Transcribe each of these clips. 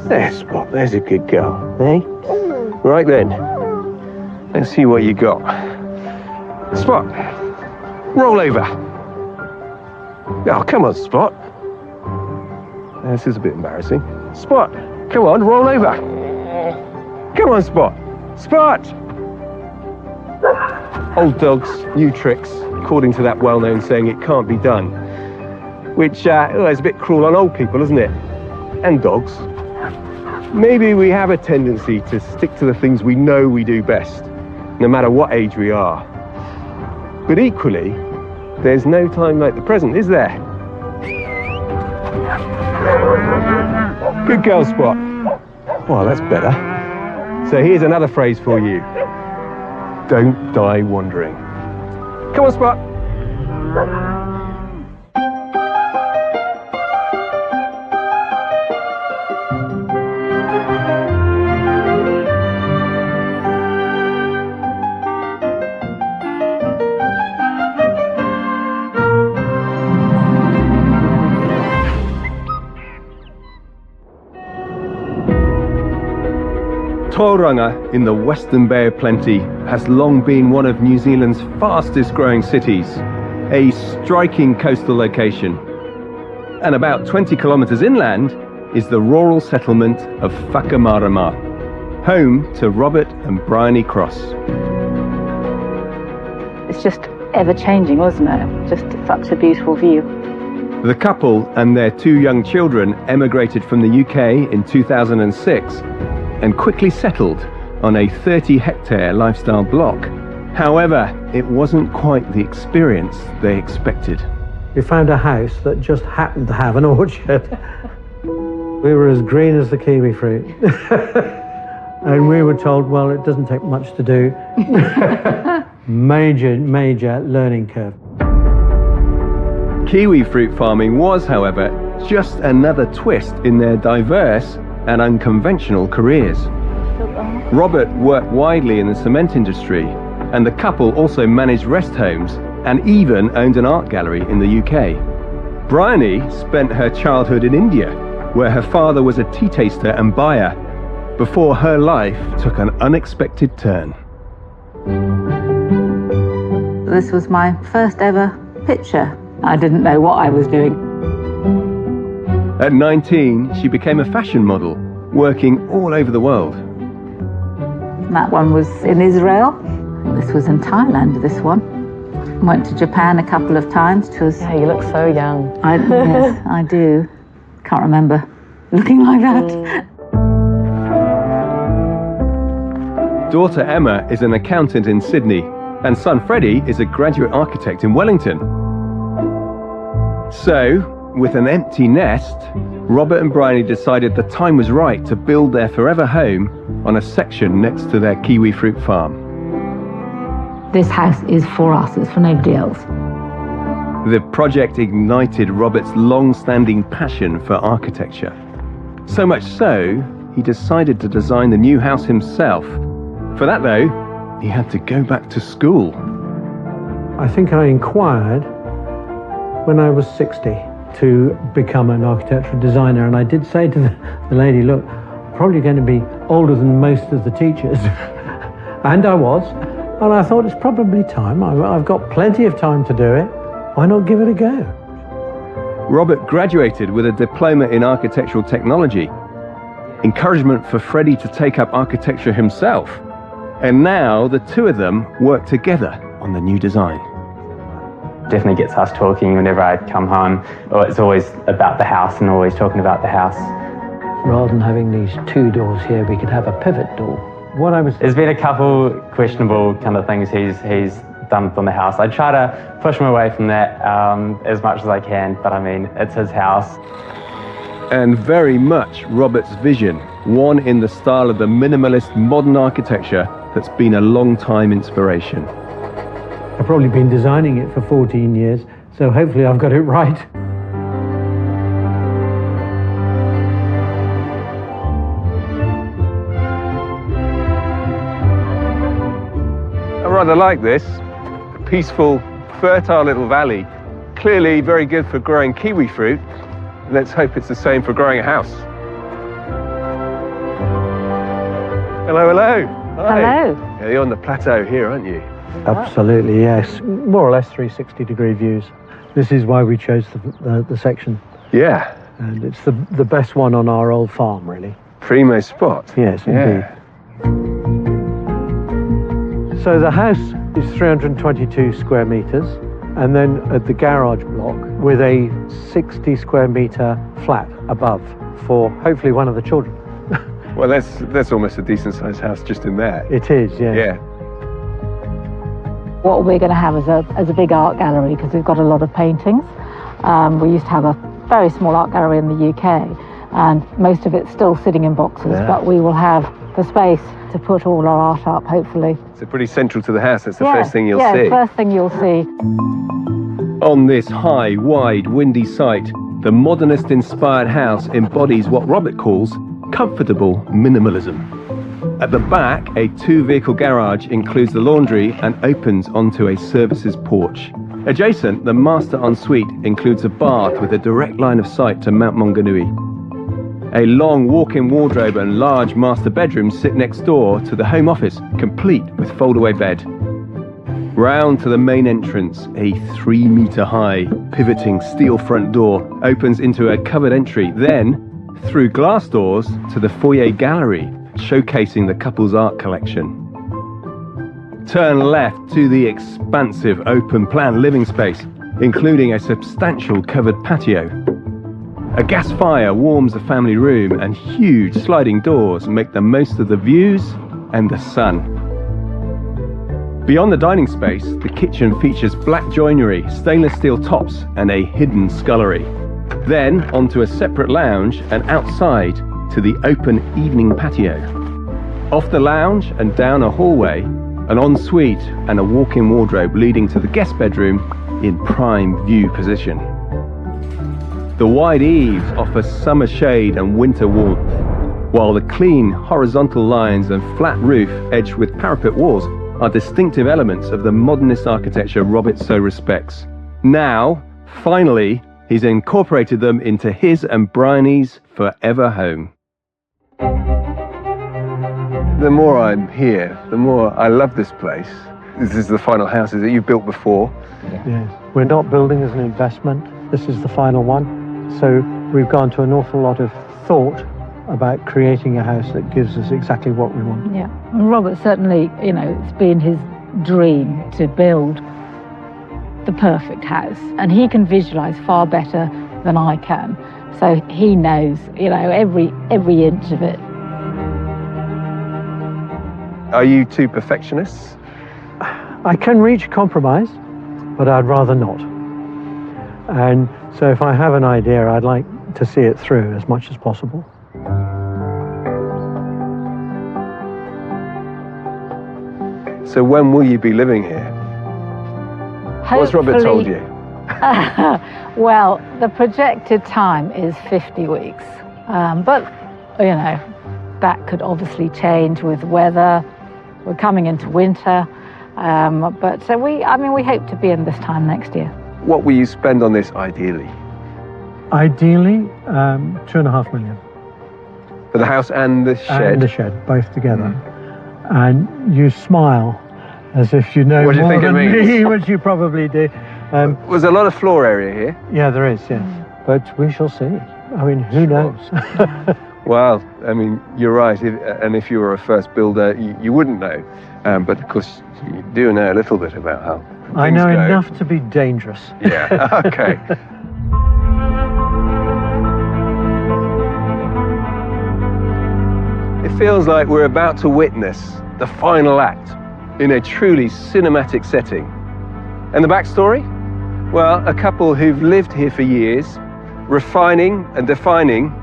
There, Spot, there's a good girl, eh? Right then, let's see what you got. Spot, roll over. Oh, come on, Spot. This is a bit embarrassing. Spot, come on, roll over. Come on, Spot. Spot! Old dogs, new tricks, according to that well-known saying, it can't be done. Which is a bit cruel on old people, isn't it? And dogs. Maybe we have a tendency to stick to the things we know we do best, no matter what age we are. But equally, there's no time like the present, is there? Good girl, Spot. Well, that's better. So here's another phrase for you. Don't die wandering. Come on, Spot. Tauranga in the Western Bay of Plenty has long been one of New Zealand's fastest growing cities, a striking coastal location. And about 20 kilometres inland is the rural settlement of Whakamarama, home to Robert and Bryony Cross. It's just ever-changing, wasn't it? Just such a beautiful view. The couple and their 2 young children emigrated from the UK in 2006 and quickly settled on a 30-hectare lifestyle block. However, it wasn't quite the experience they expected. We found a house that just happened to have an orchard. We were as green as the kiwi fruit. And we were told, well, it doesn't take much to do. Major learning curve. Kiwi fruit farming was, however, just another twist in their diverse and unconventional careers. Robert worked widely in the cement industry, and the couple also managed rest homes and even owned an art gallery in the UK. Bryony spent her childhood in India, where her father was a tea taster and buyer, before her life took an unexpected turn. This was my first ever picture. I didn't know what I was doing. At 19, she became a fashion model, working all over the world. That one was in Israel. This was in Thailand, this one. Went to Japan a couple of times. Yeah, you look so young. Yes, I do. Can't remember looking like that. Daughter Emma is an accountant in Sydney, and son Freddie is a graduate architect in Wellington. So, with an empty nest, Robert and Bryony decided the time was right to build their forever home on a section next to their kiwi fruit farm. This house is for us, it's for nobody else. The project ignited Robert's long-standing passion for architecture. So much so, he decided to design the new house himself. For that, though, he had to go back to school. I think I inquired when I was 60 to become an architectural designer, and I did say to the lady, look, I'm probably going to be older than most of the teachers. And I was, and I thought it's probably time. I've got plenty of time to do it. Why not give it a go? Robert graduated with a diploma in architectural technology, encouragement for Freddie to take up architecture himself, and now the two of them work together on the new design. Definitely gets us talking whenever I come home. It's always about the house and always talking about the house. Rather than having these 2 doors here, we could have a pivot door. There's been a couple questionable kind of things he's done from the house. I try to push him away from that as much as I can, but I mean, it's his house. And very much Robert's vision, one in the style of the minimalist modern architecture that's been a long-time inspiration. I've probably been designing it for 14 years, so hopefully I've got it right. I rather like this. A peaceful, fertile little valley. Clearly very good for growing kiwi fruit. Let's hope it's the same for growing a house. Hello, hello. Hi. Hello. Yeah, you're on the plateau here, aren't you? Absolutely, yes. More or less 360-degree views. This is why we chose the section. Yeah. And it's the best one on our old farm, really. Primo spot. Yes, indeed. So the house is 322 square meters, and then at the garage block with a 60 square meter flat above for hopefully one of the children. Well, that's almost a decent sized house just in there. It is, yeah. Yeah. What we're going to have is a big art gallery because we've got a lot of paintings. We used to have a very small art gallery in the UK, and most of it's still sitting in boxes, but we will have the space to put all our art up, hopefully. So pretty central to the house. That's the first thing you'll see. Yeah, first thing you'll see. On this high, wide, windy site, the modernist-inspired house embodies what Robert calls comfortable minimalism. At the back, a 2-vehicle garage includes the laundry and opens onto a services porch. Adjacent, the master ensuite includes a bath with a direct line of sight to Mount Maunganui. A long walk-in wardrobe and large master bedroom sit next door to the home office, complete with fold-away bed. Round to the main entrance, a 3-meter-high, pivoting steel front door opens into a covered entry, then through glass doors to the foyer gallery, showcasing the couple's art collection. Turn left to the expansive open-plan living space, including a substantial covered patio. A gas fire warms the family room, and huge sliding doors make the most of the views and the sun. Beyond the dining space, the kitchen features black joinery, stainless steel tops, and a hidden scullery. Then onto a separate lounge and outside to the open evening patio. Off the lounge and down a hallway, an ensuite and a walk-in wardrobe leading to the guest bedroom in prime view position. The wide eaves offer summer shade and winter warmth, while the clean horizontal lines and flat roof edged with parapet walls are distinctive elements of the modernist architecture Robert so respects. Now, finally, he's incorporated them into his and Bryony's forever home. The more I'm here, the more I love this place. This is the final house that you've built before. Yes. We're not building as an investment. This is the final one. So we've gone to an awful lot of thought about creating a house that gives us exactly what we want. Yeah, and Robert certainly, it's been his dream to build the perfect house, and he can visualize far better than I can. So he knows, every inch of it. Are you two perfectionists? I can reach a compromise, but I'd rather not. And so if I have an idea, I'd like to see it through as much as possible. So when will you be living here? What's Robert told you? Well, the projected time is 50 weeks. But, that could obviously change with weather. We're coming into winter. But we hope to be in this time next year. What will you spend on this ideally? Ideally, 2.5 million. For the house and the shed? And the shed, both together. And you smile as if you know what do you more think than it means? me, which you probably do. There's a lot of floor area here. Yeah, there is, yes. But we shall see. I mean, who knows? Well, you're right. If you were a first builder, you wouldn't know. But of course, you do know a little bit about how I know go. enough to be dangerous. Yeah, okay. It feels like we're about to witness the final act in a truly cinematic setting. And the backstory? Well, a couple who've lived here for years, refining and defining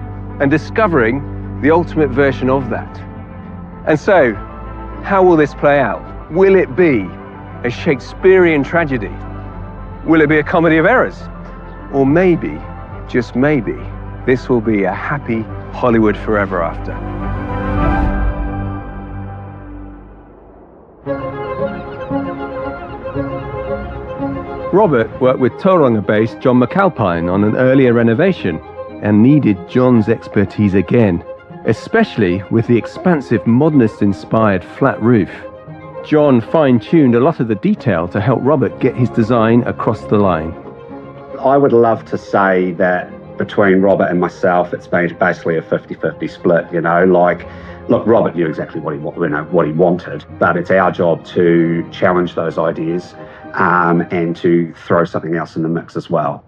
and discovering the ultimate version of that. And so, how will this play out? Will it be a Shakespearean tragedy? Will it be a comedy of errors? Or maybe, just maybe, this will be a happy Hollywood forever after. Robert worked with Tauranga-based John McAlpine on an earlier renovation and needed John's expertise again. especially with the expansive modernist-inspired flat roof. John fine-tuned a lot of the detail to help Robert get his design across the line. I would love to say that between Robert and myself, it's been basically a 50-50 split, you know, like, look, Robert knew exactly what he wanted, but it's our job to challenge those ideas and to throw something else in the mix as well.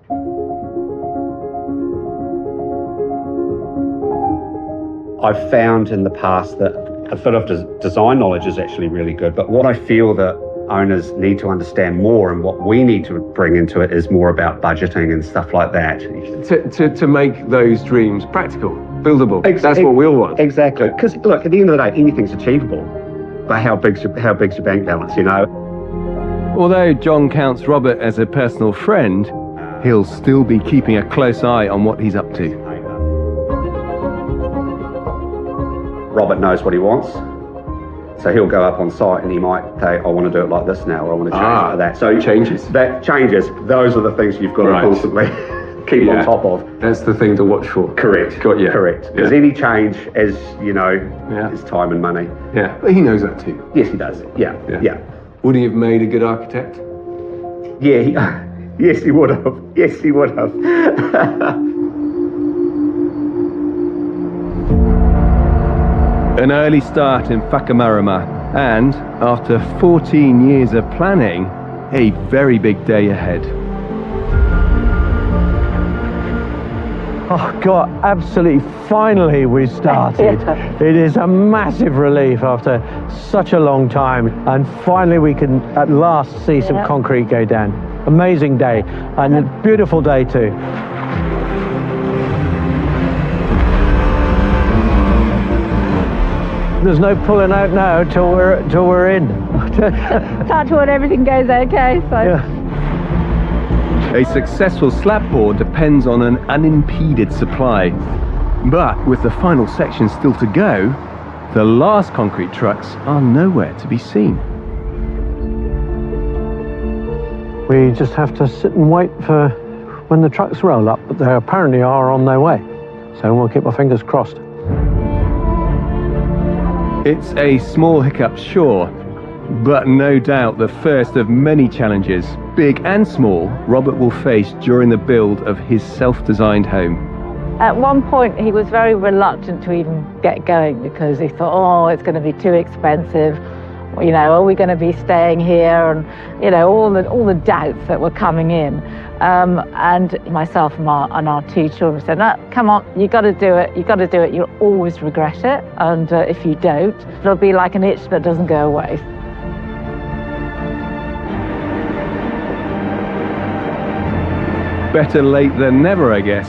I've found in the past that a bit of design knowledge is actually really good, but what I feel that owners need to understand more, and what we need to bring into it, is more about budgeting and stuff like that. To make those dreams practical, buildable. That's what we all want. Exactly. Because look, at the end of the day, anything's achievable. But how big's your bank balance, you know? Although John counts Robert as a personal friend, he'll still be keeping a close eye on what he's up to. Robert knows what he wants. So he'll go up on site and he might say, I want to do it like this now, or I want to change it like that. So changes. That changes. Those are the things you've got to constantly keep on top of. That's the thing to watch for. Correct. Got you. Correct. Because any change, as you know, is time and money. Yeah, but he knows that too. Yes, he does. Yeah. Would he have made a good architect? Yeah, yes, he would have. Yes, he would have. An early start in Whakamarama, and after 14 years of planning, a very big day ahead. Oh God, absolutely, finally we started. It is a massive relief after such a long time, and finally we can at last see some concrete go down. Amazing day, and a beautiful day too. There's no pulling out now till we're in. Touch wood, everything goes okay. So. Yeah. A successful slab pour depends on an unimpeded supply. But with the final section still to go, the last concrete trucks are nowhere to be seen. We just have to sit and wait for when the trucks roll up, but they apparently are on their way. So we'll keep our fingers crossed. It's a small hiccup, sure, but no doubt the first of many challenges, big and small, Robert will face during the build of his self-designed home. At one point, he was very reluctant to even get going because he thought, oh, it's going to be too expensive. You know, are we going to be staying here? And, you know, all the doubts that were coming in. And myself and our two children said, no, come on, you got to do it. You got to do it. You'll always regret it. And if you don't, it'll be like an itch that doesn't go away. Better late than never, I guess,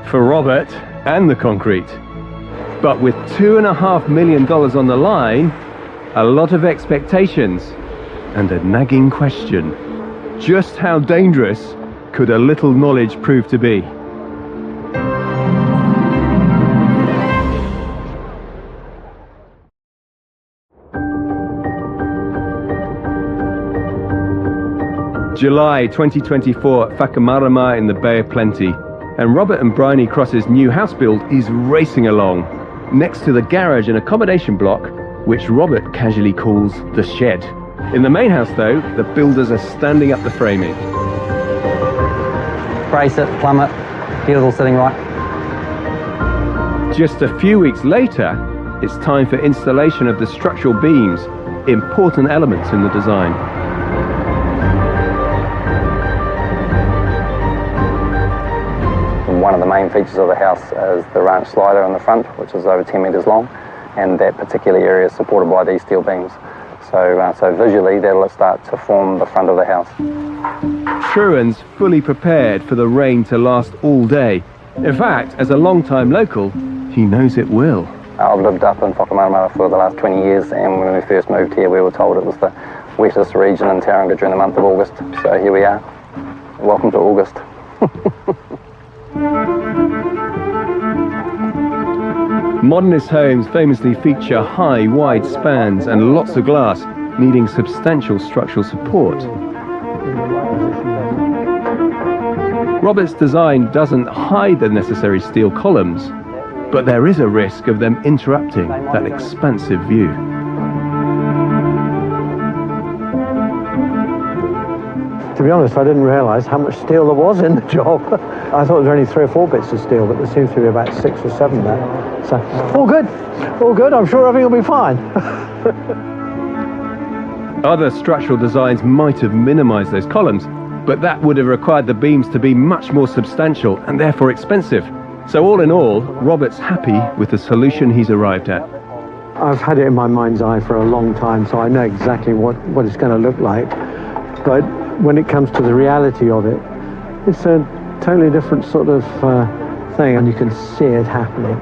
for Robert and the concrete. But with $2.5 million on the line, a lot of expectations, and a nagging question. Just how dangerous could a little knowledge prove to be? July 2024 at Whakamarama in the Bay of Plenty, and Robert and Bryony Cross's new house build is racing along, next to the garage and accommodation block, which Robert casually calls the shed. In the main house though, the builders are standing up the framing. Brace it, plumb it, get it all sitting right. Just a few weeks later, it's time for installation of the structural beams, important elements in the design. One of the main features of the house is the ranch slider in the front, which is over 10 metres long, and that particular area is supported by these steel beams. So visually, that'll start to form the front of the house. Truan's fully prepared for the rain to last all day. In fact, as a long-time local, he knows it will. I've lived up in Whakamarama for the last 20 years, and when we first moved here, we were told it was the wettest region in Tauranga during the month of August. So here we are. Welcome to August. Modernist homes famously feature high, wide spans and lots of glass, needing substantial structural support. Robert's design doesn't hide the necessary steel columns, but there is a risk of them interrupting that expansive view. To be honest, I didn't realise how much steel there was in the job. I thought there were only 3 or 4 bits of steel, but there seems to be about 6 or 7 there. So, all good, all good. I'm sure everything will be fine. Other structural designs might have minimised those columns, but that would have required the beams to be much more substantial and therefore expensive. So all in all, Robert's happy with the solution he's arrived at. I've had it in my mind's eye for a long time, so I know exactly what it's going to look like. But when it comes to the reality of it, it's a totally different sort of thing, and you can see it happening.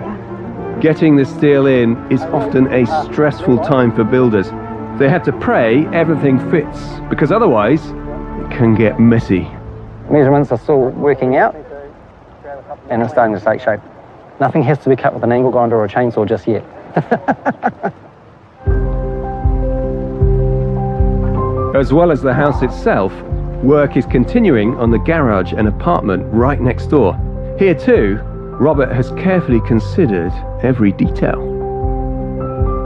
Getting the steel in is often a stressful time for builders. They have to pray everything fits, because otherwise it can get messy. Measurements are still working out, and it's starting to take shape. Nothing has to be cut with an angle grinder or a chainsaw just yet. As well as the house itself, work is continuing on the garage and apartment right next door. Here too, Robert has carefully considered every detail.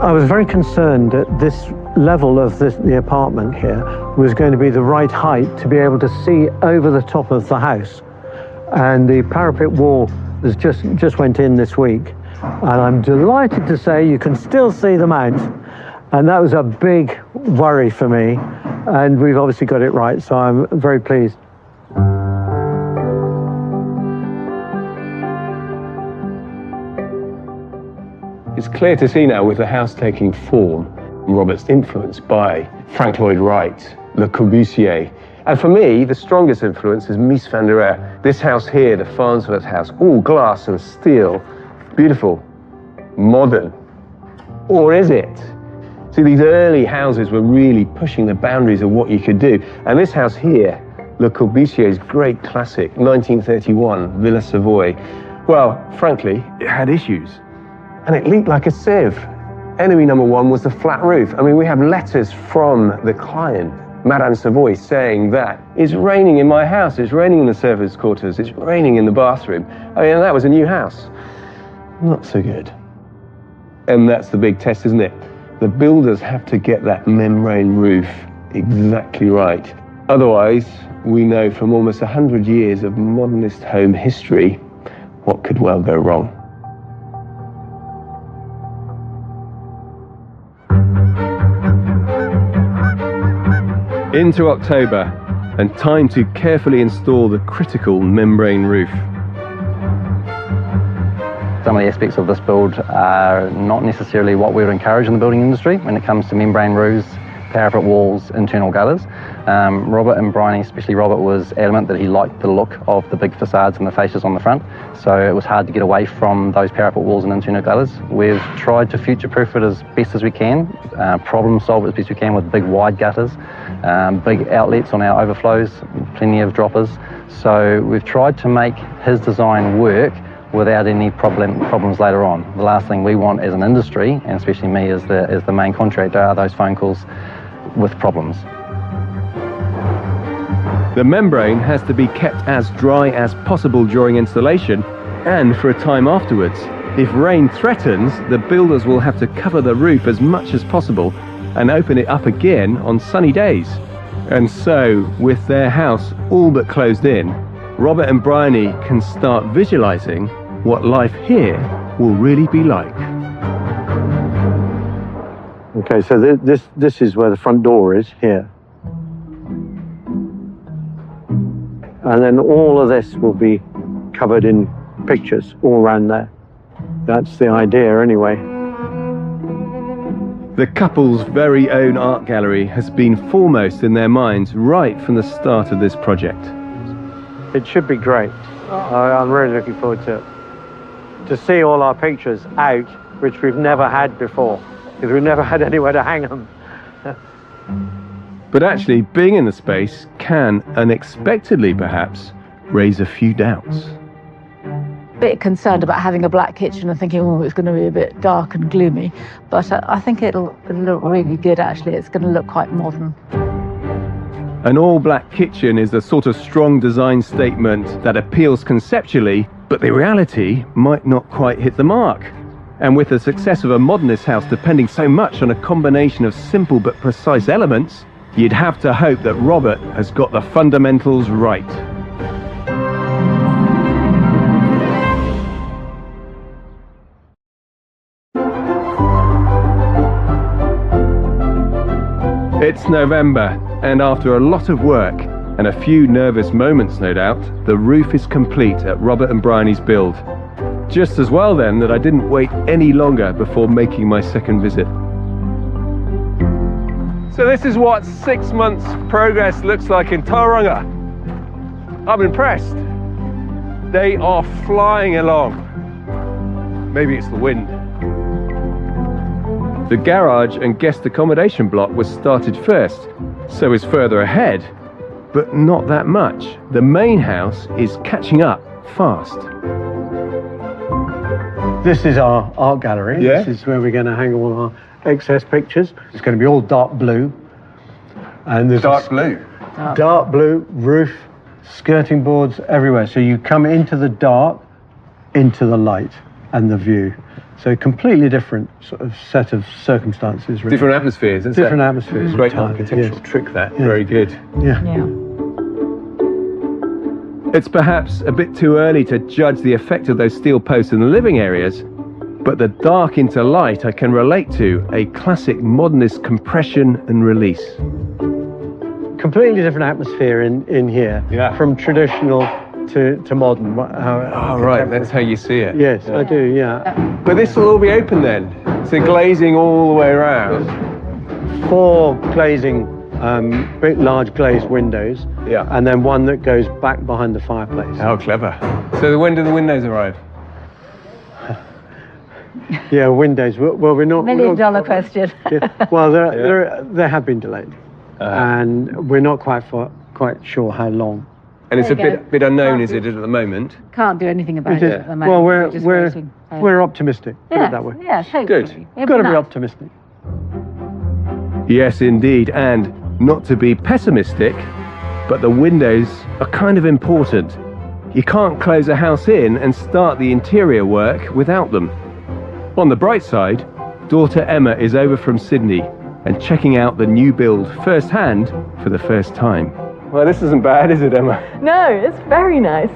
I was very concerned that this level of the apartment here was going to be the right height to be able to see over the top of the house. And the parapet wall has just went in this week. And I'm delighted to say you can still see the mount. And that was a big worry for me. And we've obviously got it right, so I'm very pleased. It's clear to see now, with the house taking form, Robert's influenced by Frank Lloyd Wright, Le Corbusier. And for me, the strongest influence is Mies van der Rohe. This house here, the Farnsworth house, all glass and steel, beautiful, modern. Or is it? See, these early houses were really pushing the boundaries of what you could do. And this house here, Le Corbusier's great classic, 1931, Villa Savoy, well, frankly, it had issues. And it leaked like a sieve. Enemy number one was the flat roof. I mean, we have letters from the client, Madame Savoy, saying that it's raining in my house, it's raining in the servants' quarters, it's raining in the bathroom. I mean, that was a new house. Not so good. And that's the big test, isn't it? The builders have to get that membrane roof exactly right. Otherwise, we know from almost 100 years of modernist home history what could well go wrong. Into October, and time to carefully install the critical membrane roof. Some of the aspects of this build are not necessarily what we would encourage in the building industry when it comes to membrane roofs, parapet walls, internal gutters. Robert and Bryony, especially Robert, was adamant that he liked the look of the big facades and the fascias on the front, so it was hard to get away from those parapet walls and internal gutters. We've tried to future-proof it as best as we can, problem solve it as best we can with big wide gutters, big outlets on our overflows, plenty of droppers. So we've tried to make his design work without any problems later on. The last thing we want as an industry, and especially me as the main contractor, are those phone calls with problems. The membrane has to be kept as dry as possible during installation and for a time afterwards. If rain threatens, the builders will have to cover the roof as much as possible and open it up again on sunny days. And so, with their house all but closed in, Robert and Bryony can start visualizing what life here will really be like. Okay, so this is where the front door is, here. And then all of this will be covered in pictures all around there. That's the idea anyway. The couple's very own art gallery has been foremost in their minds right from the start of this project. It should be great. I'm really looking forward to it. To see all our pictures out, which we've never had before, because we've never had anywhere to hang them. But actually, being in the space can, unexpectedly perhaps, raise a few doubts. Bit concerned about having a black kitchen and thinking, oh, it's going to be a bit dark and gloomy. But I think it'll look really good, actually. It's going to look quite modern. An all-black kitchen is the sort of strong design statement that appeals conceptually But the reality might not quite hit the mark. And with the success of a modernist house depending so much on a combination of simple but precise elements, you'd have to hope that Robert has got the fundamentals right. It's November, and after a lot of work, and a few nervous moments no doubt, the roof is complete at Robert and Bryony's build. Just as well then that I didn't wait any longer before making my second visit. So this is what 6 months progress looks like in Tauranga. I'm impressed. They are flying along. Maybe it's the wind. The garage and guest accommodation block was started first, so is further ahead, but not that much. The main house is catching up fast. This is our art gallery. Yeah. This is where we're going to hang all our excess pictures. It's going to be all dark blue. And there's Dark blue. dark blue roof, skirting boards everywhere. So you come into the dark, into the light and the view. So completely different sort of set of circumstances. Really. Different atmospheres, isn't Different it? atmospheres. Great entirely, architectural yes. trick that. Yeah. Very good. Yeah. Yeah. It's perhaps a bit too early to judge the effect of those steel posts in the living areas, but the dark into light I can relate to a classic modernist compression and release. Completely different atmosphere in here. Yeah. From traditional to modern. Oh, right, that's how you see it. Yes, I do, yeah. But this will all be open then? So glazing all the way around? 4 glazing, big, large glazed windows. Yeah. And then one that goes back behind the fireplace. How clever. So when do the windows arrive? Yeah, windows. Well, we're not... $1 million question. Yeah. Well, there have been delayed. And we're not quite sure how long. And it's a There you bit unknown, is it, at the moment? Can't do anything about it at the moment. Well, We're just waiting. we're optimistic. Put it that way. Yes, hopefully. Good. It'll Got to be nice. optimistic. Yes, indeed, and not to be pessimistic, but the windows are kind of important. You can't close a house in and start the interior work without them. On the bright side, daughter Emma is over from Sydney and checking out the new build firsthand for the first time. Well, this isn't bad, is it, Emma? No, it's very nice.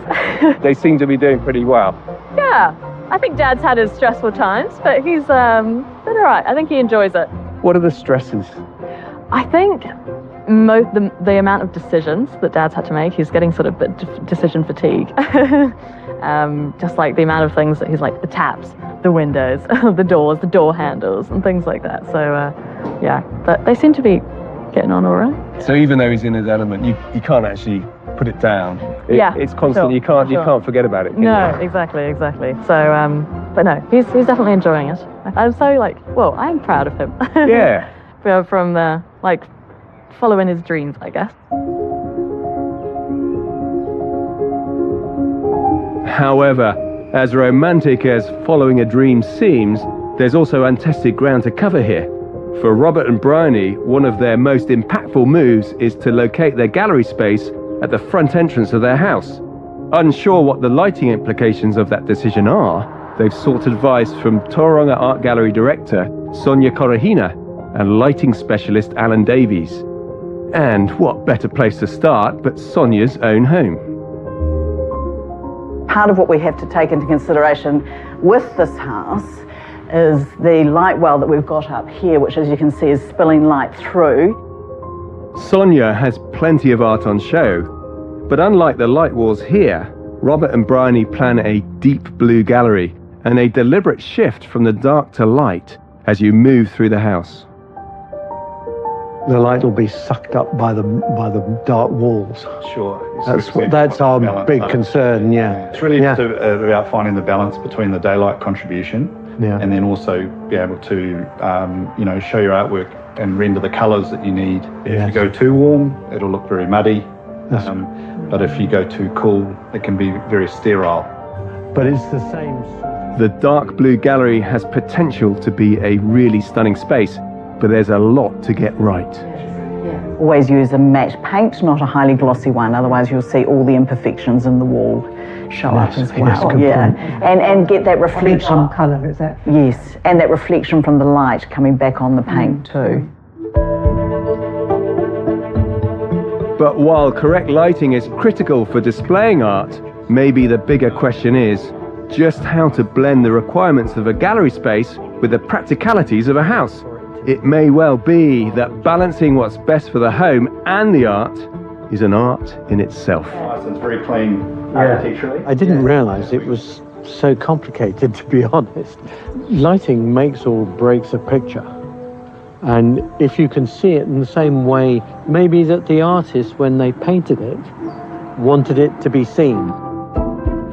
They seem to be doing pretty well. Yeah, I think Dad's had his stressful times, but he's been all right. I think he enjoys it. What are the stresses? I think the amount of decisions that Dad's had to make, he's getting sort of decision fatigue. Just like the amount of things that he's like, the taps, the windows, the doors, the door handles, and things like that. So, yeah, but they seem to be getting on all right. So even though he's in his element, you can't actually put it down. It's constant. Sure, You can't forget about it. Can No, you? exactly. So, but no, he's definitely enjoying it. I'm so I'm proud of him. Yeah. From following his dreams, I guess. However, as romantic as following a dream seems, there's also untested ground to cover here. For Robert and Bryony, one of their most impactful moves is to locate their gallery space at the front entrance of their house. Unsure what the lighting implications of that decision are, they've sought advice from Tauranga Art Gallery director Sonia Korahina and lighting specialist Alan Davies. And what better place to start but Sonia's own home? Part of what we have to take into consideration with this house is the light well that we've got up here, which as you can see is spilling light through. Sonia has plenty of art on show, but unlike the light walls here, Robert and Bryony plan a deep blue gallery and a deliberate shift from the dark to light as you move through the house. The light will be sucked up by the dark walls. Sure. That's our balance, big so concern. Yeah. It's really just about finding the balance between the daylight contribution and then also be able to, show your artwork and render the colours that you need. If you go too warm, it'll look very muddy. But if you go too cool, it can be very sterile. But it's the same. The dark blue gallery has potential to be a really stunning space, but there's a lot to get right. Always use a matte paint, not a highly glossy one, otherwise you'll see all the imperfections in the wall show up as well. And get that reflection. Colour, is that? Yes, and that reflection from the light coming back on the paint too. But while correct lighting is critical for displaying art, maybe the bigger question is just how to blend the requirements of a gallery space with the practicalities of a house. It may well be that balancing what's best for the home and the art is an art in itself. It's very clean architecturally. I didn't realise it was so complicated, to be honest. Lighting makes or breaks a picture. And if you can see it in the same way, maybe that the artist, when they painted it, wanted it to be seen.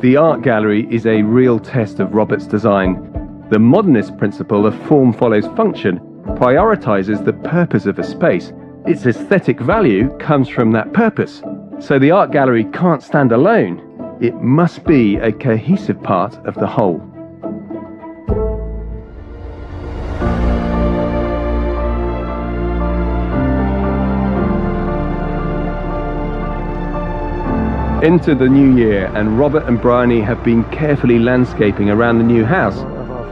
The art gallery is a real test of Robert's design. The modernist principle of form follows function prioritises the purpose of a space. Its aesthetic value comes from that purpose. So the art gallery can't stand alone. It must be a cohesive part of the whole. Into the new year, and Robert and Bryony have been carefully landscaping around the new house,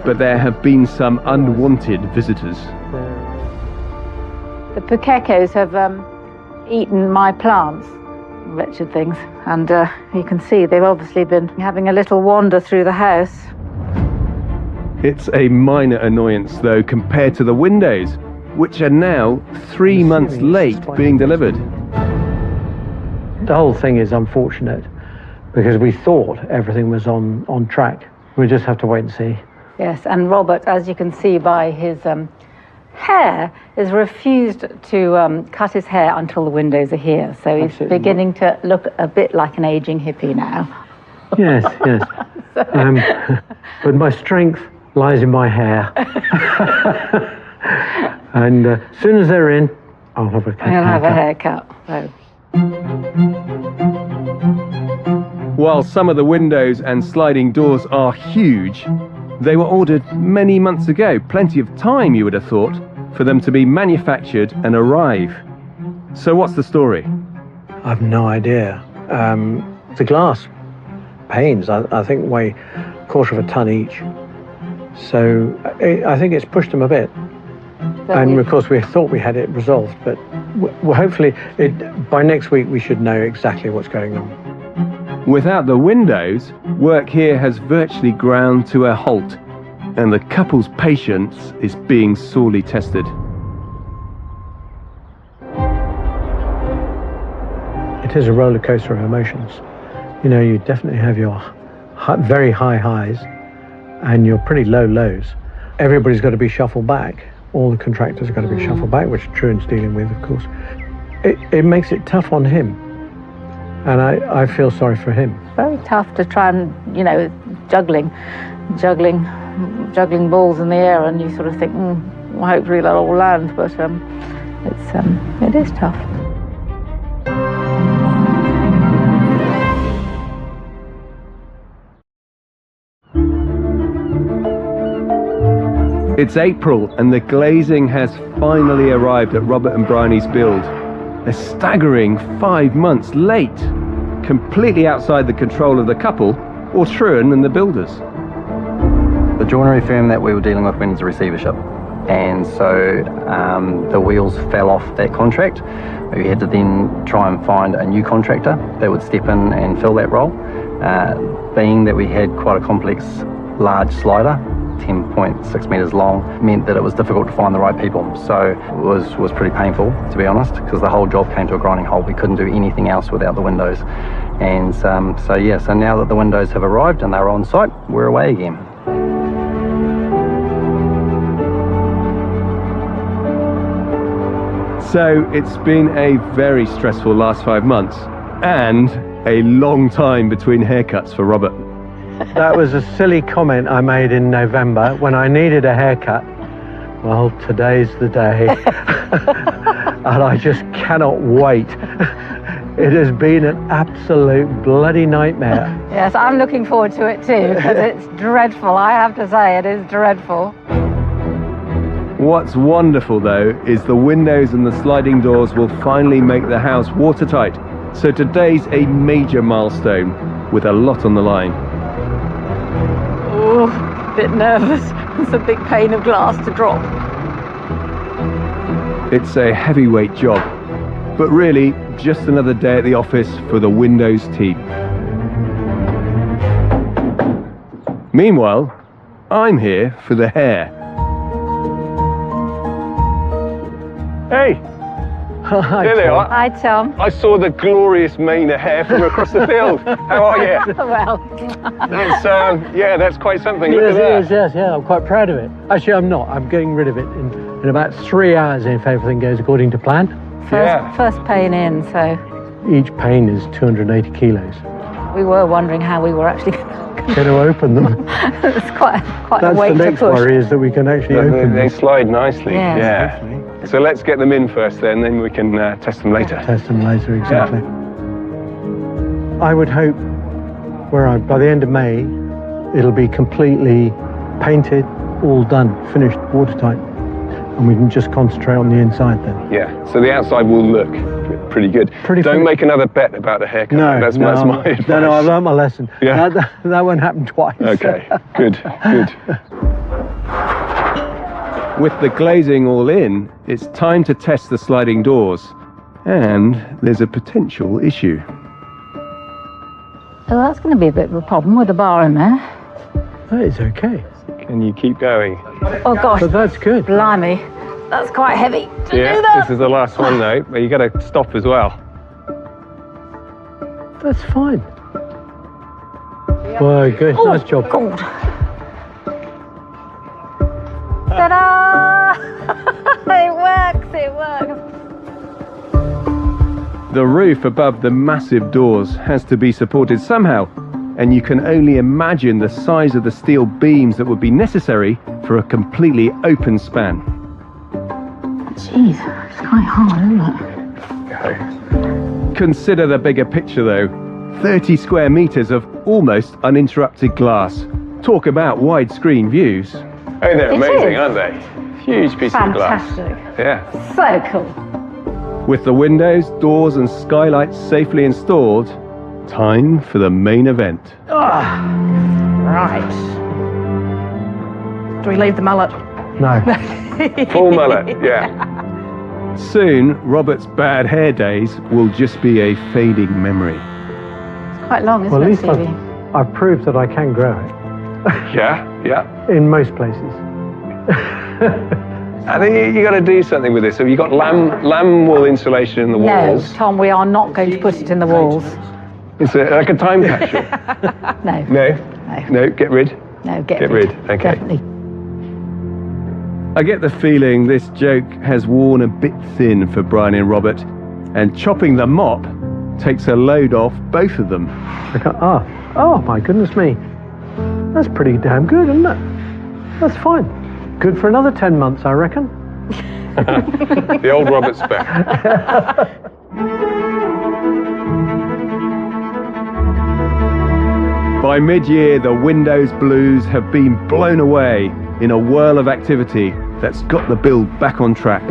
but there have been some unwanted visitors. The pukekos have eaten my plants, wretched things, and you can see they've obviously been having a little wander through the house. It's a minor annoyance though compared to the windows, which are now 3 months late being delivered. The whole thing is unfortunate because we thought everything was on track. We just have to wait and see. Yes, and Robert, as you can see by his hair, has refused to cut his hair until the windows are here. So he's beginning to look a bit like an aging hippie now. Yes, yes. But my strength lies in my hair. And as soon as they're in, I'll have a haircut. He'll have a haircut. So. While some of the windows and sliding doors are huge, they were ordered many months ago. Plenty of time, you would have thought, for them to be manufactured and arrive. So what's the story? I've no idea. The glass panes, I think, weigh a quarter of a ton each. So I think it's pushed them a bit. And of course we thought we had it resolved, but hopefully by next week we should know exactly what's going on. Without the windows, work here has virtually ground to a halt, and the couple's patience is being sorely tested. It is a roller coaster of emotions. You know, you definitely have your very high highs and your pretty low lows. Everybody's got to be shuffled back. All the contractors have got to be shuffled back, which Truan's dealing with, of course. It makes it tough on him. And I feel sorry for him. Very tough to try and, you know, juggling balls in the air, and you sort of think, well, hopefully they'll all land, but it is tough. It's April and the glazing has finally arrived at Robert and Bryony's build. A staggering 5 months late, completely outside the control of the couple or Truan and the builders. The joinery firm that we were dealing with went into receivership, and so the wheels fell off that contract. We had to then try and find a new contractor that would step in and fill that role. Being that we had quite a complex, large slider, 10.6 metres long, meant that it was difficult to find the right people. So it was pretty painful, to be honest, because the whole job came to a grinding halt. We couldn't do anything else without the windows. And so now that the windows have arrived and they're on site, we're away again. So it's been a very stressful last 5 months and a long time between haircuts for Robert. That was a silly comment I made in November when I needed a haircut. Well, today's the day. And I just cannot wait. It has been an absolute bloody nightmare. Yes, I'm looking forward to it too, because it's dreadful. I have to say, it is dreadful. What's wonderful though is the windows and the sliding doors will finally make the house watertight. So today's a major milestone with a lot on the line. Oh, a bit nervous. It's a big pane of glass to drop. It's a heavyweight job, but really just another day at the office for the Windows team. Meanwhile, I'm here for the hair. Hey! There they are. Hi, Tom. I saw the glorious mane of hair from across the field. How are you? Well, That's, yeah, that's quite something. Look Yes, at it that. is, yes, yeah, I'm quite proud of it. Actually, I'm not. I'm getting rid of it in about 3 hours if everything goes according to plan. first pane in, so Each pane is 280 kilos. we were wondering how we were actually Going to open them. it's quite a That's weight the to next push. worry, is that we can actually open They them. slide nicely. Yes. Yeah. So let's get them in first then we can test them later. Test them later, exactly. I would hope by the end of May, it'll be completely painted, all done, finished, watertight. And we can just concentrate on the inside then. Yeah, so the outside will look pretty good. Don't make another bet about a haircut. No, that's my advice. No, I've learned my lesson. Yeah. That won't happen twice. Okay, good. With the glazing all in, it's time to test the sliding doors. And there's a potential issue. So that's going to be a bit of a problem with the bar in there. That is okay. Can you keep going? Oh gosh, But that's good. blimey, that's quite heavy to do Yeah, that. this is the last one though, but you got to stop as well. That's fine. Well, good. Oh, Nice job. God. Ta-da! It works. The roof above the massive doors has to be supported somehow, and you can only imagine the size of the steel beams that would be necessary for a completely open span. Jeez, it's quite hard, isn't it? Consider the bigger picture though. 30 square meters of almost uninterrupted glass. Talk about widescreen views. Oh, they're It amazing, is. aren't they? Huge piece of glass. Fantastic. Yeah. So cool. With the windows, doors and skylights safely installed, time for the main event. Right. Do we leave the mullet? No. Full mullet, yeah. Soon, Robert's bad hair days will just be a fading memory. It's quite long, isn't Well, at it, least Stevie? I've proved that I can grow it Yeah. in most places. I think you got to do something with this. Have you got lamb wool insulation in the No, walls? Tom, we are not going to put it in the walls. It's like a time capsule. No. No, get rid. No, get Get rid, okay. Definitely. I get the feeling this joke has worn a bit thin for Brian and Robert, and chopping the mop takes a load off both of them. Oh my goodness me. That's pretty damn good, isn't it? That's fine. Good for another 10 months, I reckon. The old Robert spec. By mid-year, the Windows blues have been blown away in a whirl of activity that's got the build back on track.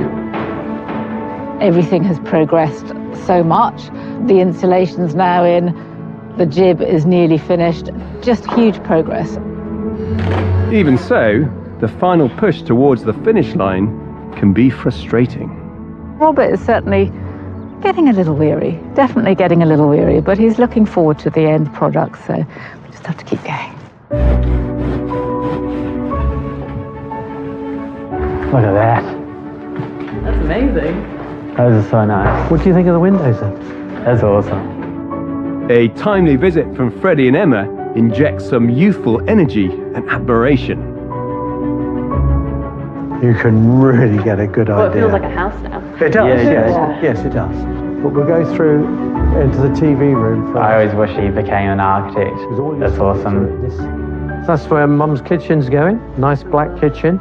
Everything has progressed so much. The insulation's now in, the jib is nearly finished. Just huge progress. Even so, the final push towards the finish line can be frustrating. Robert is certainly getting a little weary, definitely getting a little weary, but he's looking forward to the end product, so we just have to keep going. Look at that. That's amazing. Those are so nice. What do you think of the windows then? That's awesome. A timely visit from Freddie and Emma injects some youthful energy and admiration. You can really get a good Well, it idea. feels like a house now. It does, Yeah, it yes. does. Yes, it does. But we'll go through into the TV room first. I always wish he became an architect. That's awesome. That's where Mum's kitchen's going. Nice black kitchen.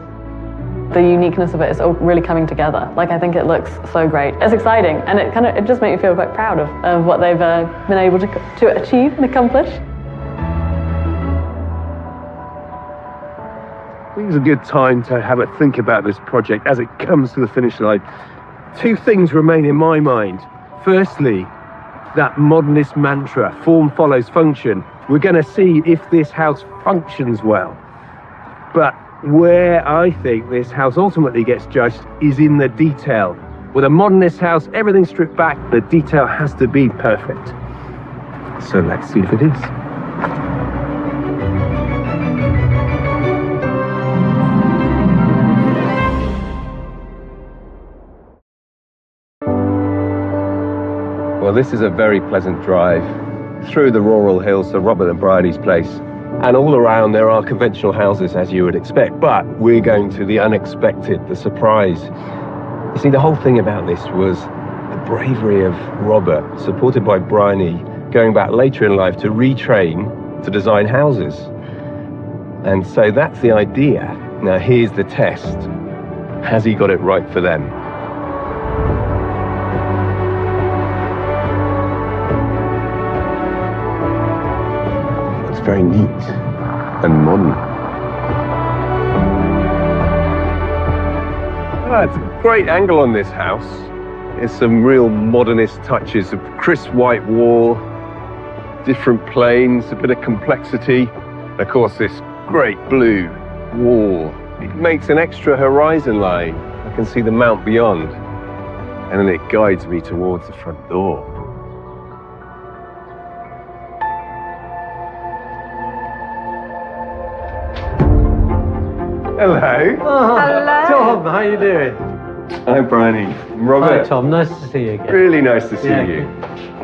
The uniqueness of it is all really coming together. Like, I think it looks so great. It's exciting, and it just makes me feel quite proud of what they've been able to achieve and accomplish. think it's a good time to have a think about this project as it comes to the finish line. Two things remain in my mind. Firstly, that modernist mantra, form follows function. We're going to see if this house functions well. But where I think this house ultimately gets judged is in the detail. With a modernist house, everything stripped back, the detail has to be perfect. So let's see if it is. Well, this is a very pleasant drive through the rural hills to Robert and Bridie's place. And all around there are conventional houses, as you would expect, but we're going to the unexpected, the surprise. You see, the whole thing about this was the bravery of Robert, supported by Bryony, going back later in life to retrain to design houses. And so that's the idea. Now here's the test. Has he got it right for them? Very neat and modern. It's a great angle on this house. There's some real modernist touches, a crisp white wall, different planes, a bit of complexity. Of course, this great blue wall. It makes an extra horizon line. I can see the mount beyond. And then it guides me towards the front door. Hello. Oh, hello. Tom, how you doing? Hi, Bryony. Robert. Hi, Tom. Nice to see you again. Really nice to see you.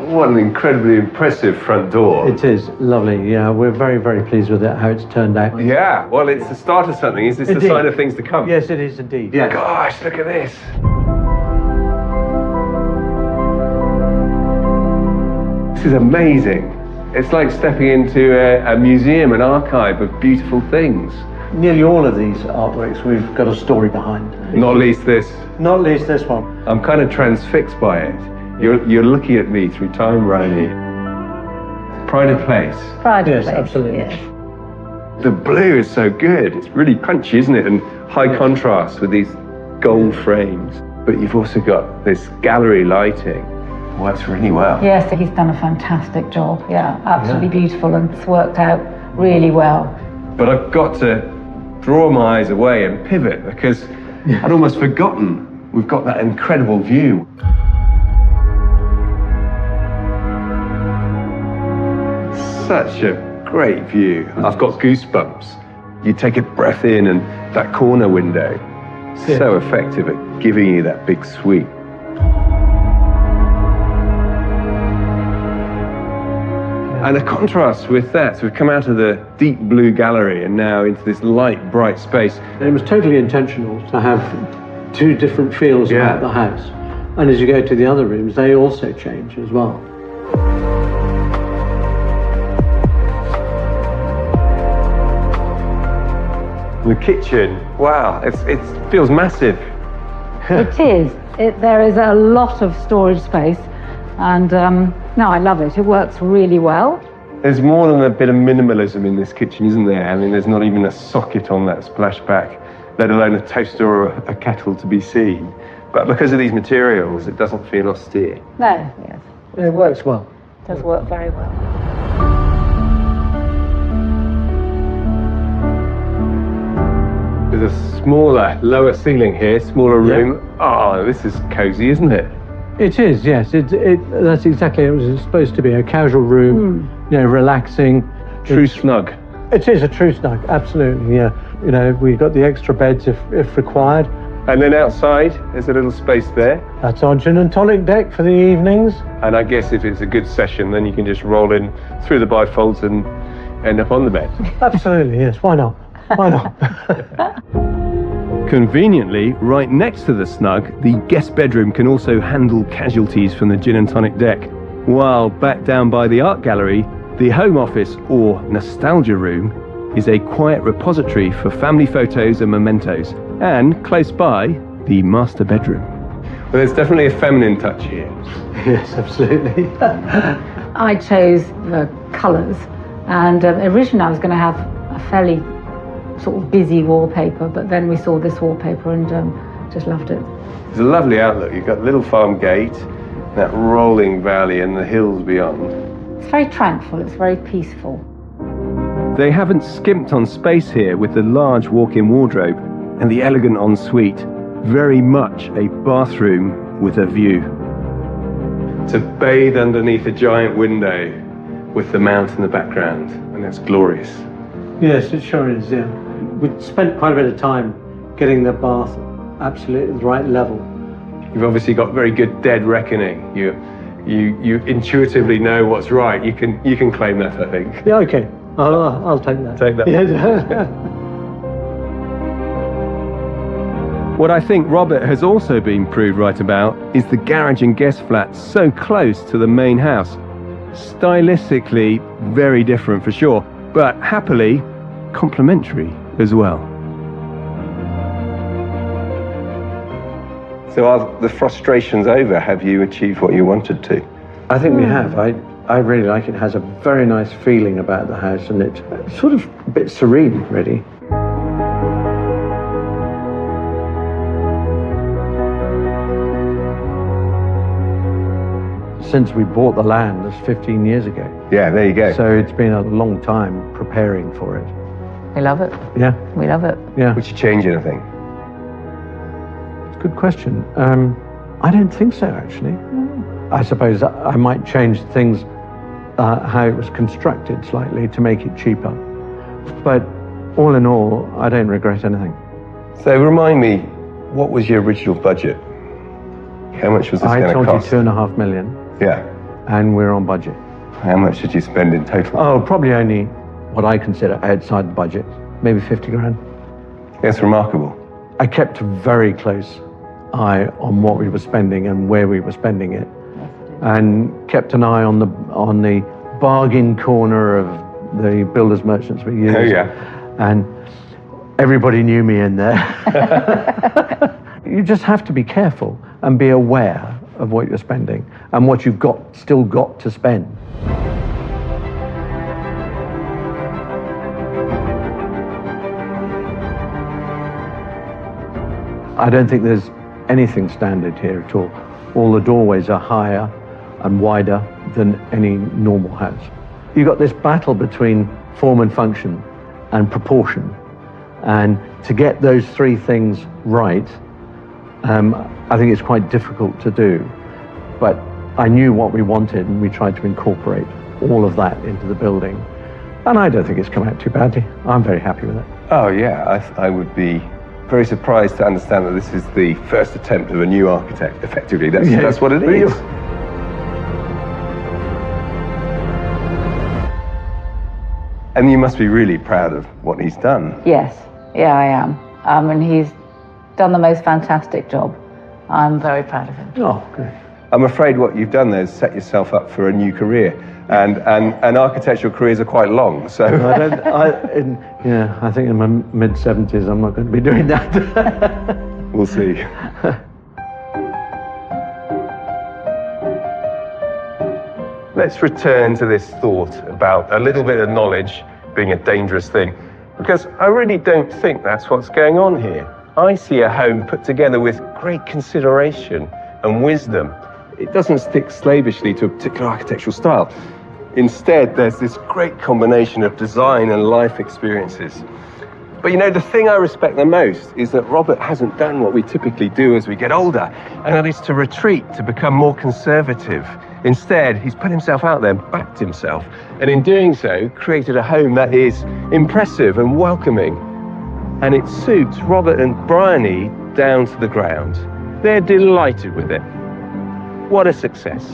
What an incredibly impressive front door. It is lovely. Yeah, we're very, very pleased with it, how it's turned out. Yeah, well, it's the start of something. Is this the sign of things to come? Yes, it is indeed. Yeah. Gosh, look at this. This is amazing. It's like stepping into a museum, an archive of beautiful things. Nearly all of these artworks, we've got a story behind. Not least this. Not least this one. I'm kind of transfixed by it. You're looking at me through time, Bryony. Pride of place. Pride of Yes, place. absolutely. Yes. The blue is so good. It's really punchy, isn't it? And high contrast with these gold frames. But you've also got this gallery lighting. Works really well. Yes, he's done a fantastic job. Yeah, absolutely beautiful, and it's worked out really well. But I've got to draw my eyes away and pivot because I'd almost forgotten we've got that incredible view. Such a great view. I've got goosebumps. You take a breath in and that corner window, so effective at giving you that big sweep. And a contrast with that, so we've come out of the deep blue gallery and now into this light, bright space. And it was totally intentional to have two different feels about the house. And as you go to the other rooms, they also change as well. The kitchen, wow, it feels massive. It is. There is a lot of storage space, and no, I love it. It works really well. There's more than a bit of minimalism in this kitchen, isn't there? I mean, there's not even a socket on that splashback, let alone a toaster or a kettle to be seen. But because of these materials, it doesn't feel austere. No, yes. It works well. It does work very well. There's a smaller, lower ceiling here, smaller room. Oh, this is cozy, isn't it? It is, yes. That's exactly it. It was supposed to be a casual room, you know, relaxing. True snug. It is a true snug, absolutely, yeah. You know, we've got the extra beds if required. And then outside, there's a little space there. That's our gin and tonic deck for the evenings. And I guess if it's a good session, then you can just roll in through the bifolds and end up on the bed. Absolutely, yes. Why not? Why not? Conveniently, right next to the snug, the guest bedroom can also handle casualties from the gin and tonic deck. While back down by the art gallery, the home office, or nostalgia room, is a quiet repository for family photos and mementos. And close by, the master bedroom. Well, there's definitely a feminine touch here. Yes, absolutely. I chose the colours, and originally I was going to have a fairly sort of busy wallpaper, but then we saw this wallpaper and just loved it. It's a lovely outlook. You've got Little Farm Gate, that rolling valley and the hills beyond. It's very tranquil, it's very peaceful. They haven't skimped on space here with the large walk-in wardrobe and the elegant ensuite. Very much a bathroom with a view. To bathe underneath a giant window with the mount in the background, and it's glorious. Yes, it sure is, yeah. We spent quite a bit of time getting the bath absolutely at the right level. You've obviously got very good dead reckoning. You intuitively know what's right. You can claim that, I think. Yeah, okay. I'll take that. Take that. Yes. What I think Robert has also been proved right about is the garage and guest flat so close to the main house. Stylistically very different for sure, but happily complementary as well. So are the frustrations over? Have you achieved what you wanted to? I think we have. I really like it. It has a very nice feeling about the house, and it's sort of a bit serene, really. Since we bought the land, that's 15 years ago. Yeah, there you go. So it's been a long time preparing for it. We love it. Yeah. We love it. Yeah. Would you change anything? Good question. I don't think so, actually. I suppose I might change things, how it was constructed slightly to make it cheaper. But all in all, I don't regret anything. So remind me, what was your original budget? How much was this going to cost? I told you $2.5 million. Yeah. And we're on budget. How much did you spend in total? Oh, probably only what I consider outside the budget, maybe 50 grand. That's remarkable. I kept a very close eye on what we were spending and where we were spending it, and kept an eye on the bargain corner of the builders merchants we used. Oh yeah. And everybody knew me in there. You just have to be careful and be aware of what you're spending and what you've still got to spend. I don't think there's anything standard here at all. All the doorways are higher and wider than any normal house. You've got this battle between form and function and proportion. And to get those three things right, I think it's quite difficult to do. But I knew what we wanted, and we tried to incorporate all of that into the building. And I don't think it's come out too badly. I'm very happy with it. Oh yeah, I would be very surprised to understand that this is the first attempt of a new architect, effectively. That's what it is. And you must be really proud of what he's done. Yes, yeah, I am. And he's done the most fantastic job. I'm very proud of him. Oh, good. I'm afraid what you've done there is set yourself up for a new career. And architectural careers are quite long, so... I think in my mid-70s I'm not going to be doing that. We'll see. Let's return to this thought about a little bit of knowledge being a dangerous thing, because I really don't think that's what's going on here. I see a home put together with great consideration and wisdom. It doesn't stick slavishly to a particular architectural style. Instead, there's this great combination of design and life experiences. But you know, the thing I respect the most is that Robert hasn't done what we typically do as we get older, and that is to retreat, to become more conservative. Instead, he's put himself out there, backed himself, and in doing so, created a home that is impressive and welcoming. And it suits Robert and Bryony down to the ground. They're delighted with it. What a success.